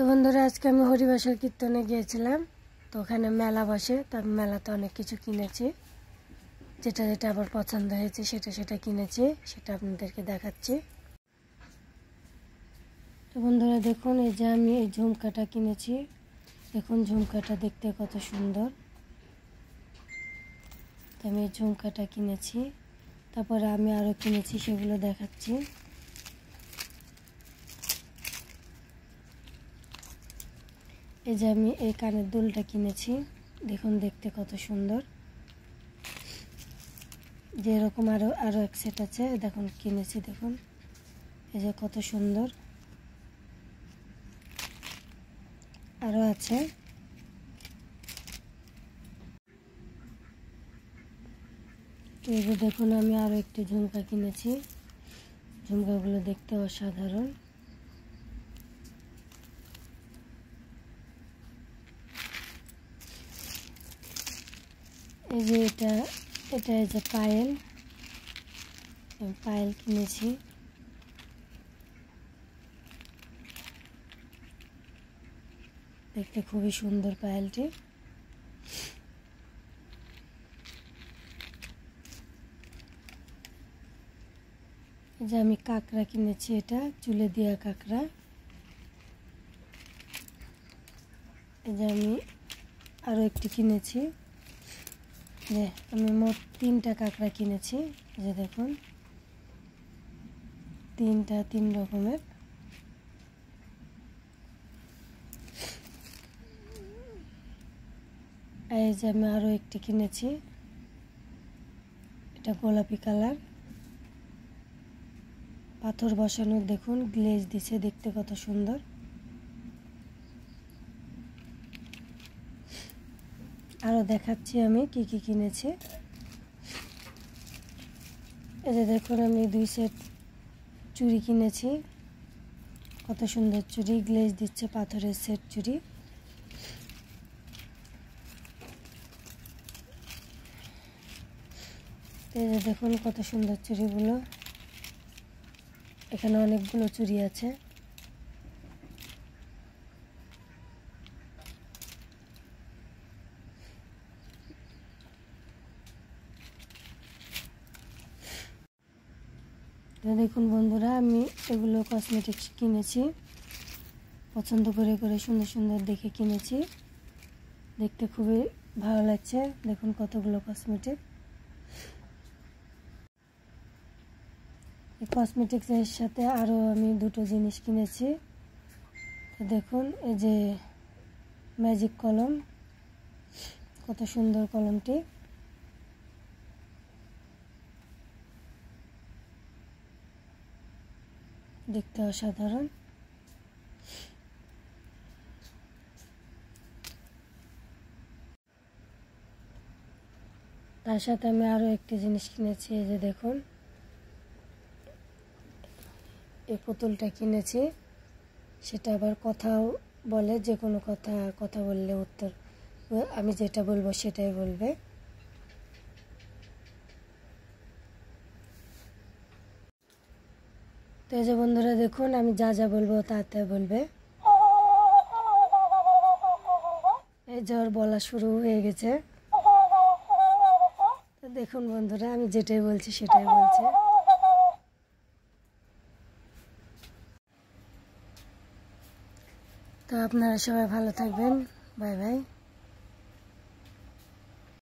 তো বন্ধুরা আজকে আমি হরিবাসর কীর্তনে গিয়েছিলাম। তো ওখানে মেলা বসে, তো আমি মেলাতে অনেক কিছু কিনেছি, যেটা যেটা আমার পছন্দ হয়েছে সেটা কিনেছি, সেটা আপনাদেরকে দেখাচ্ছি। তো বন্ধুরা দেখুন, এই যে আমি এই ঝুমকাটা কিনেছি। দেখুন ঝুমকাটা দেখতে কত সুন্দর। তো আমি এই ঝুমকাটা কিনেছি, তারপরে আমি আরও কিনেছি, সেগুলো দেখাচ্ছি। এই যে আমি এই কানের দুলটা কিনেছি, দেখুন দেখতে কত সুন্দর। যে এরকম আরও এক সেট আছে, দেখুন কিনেছি, দেখুন এই যে কত সুন্দর আরও আছে। এই যে দেখুন আমি আরও একটি ঝুমকা কিনেছি, ঝুমকাগুলো দেখতে অসাধারণ। এই যে এটা এই যে পায়েল কিনেছি। দেখতে খুবই সুন্দর পায়েলটি। এই যে আমি কাঁকড়া কিনেছি, এটা চুলে দেওয়া কাঁকড়া। এই যে আমি আরও একটি কিনেছি, যে আমি মোট 3টা কাঁকড়া কিনেছি। এই যে দেখুন 3 রকমের। এই যে আমি আরও একটি কিনেছি, এটা গোলাপি কালার, পাথর বসানো, দেখুন গ্লেজ দিছে, দেখতে কত সুন্দর। আরও দেখাচ্ছি আমি কি কি কিনেছি। এই যে দেখুন আমি 2 সেট চুড়ি কিনেছি, কত সুন্দর চুড়ি, গ্লেজ দিচ্ছে, পাথরের সেট চুড়ি। এই যে দেখুন কত সুন্দর চুড়িগুলো, এখানে অনেকগুলো চুড়ি আছে। তো দেখুন বন্ধুরা, আমি এগুলো কসমেটিক্স কিনেছি, পছন্দ করে সুন্দর সুন্দর দেখে কিনেছি, দেখতে খুবই ভালো লাগছে। দেখুন কতগুলো কসমেটিক। এই কসমেটিক্সের সাথে আরও আমি 2টো জিনিস কিনেছি। দেখুন এই যে ম্যাজিক কলম, কত সুন্দর কলমটি, দেখতে অসাধারণ। তার সাথে আমি আরও একটি জিনিস কিনেছি, এই যে দেখুন এই পুতুলটা কিনেছি, সেটা আবার কথাও বলে, যে কোনো কথা বললে উত্তর, আমি যেটা বলবো সেটাই বলবে। তো এই যে বন্ধুরা দেখুন, আমি যা যা বলবো তা বলবে। এই যে ওর বলা শুরু হয়ে গেছে। তো দেখুন বন্ধুরা, আমি যেটাই বলছি সেটাই বলছে। তো আপনারা সবাই ভালো থাকবেন, বাই বাই।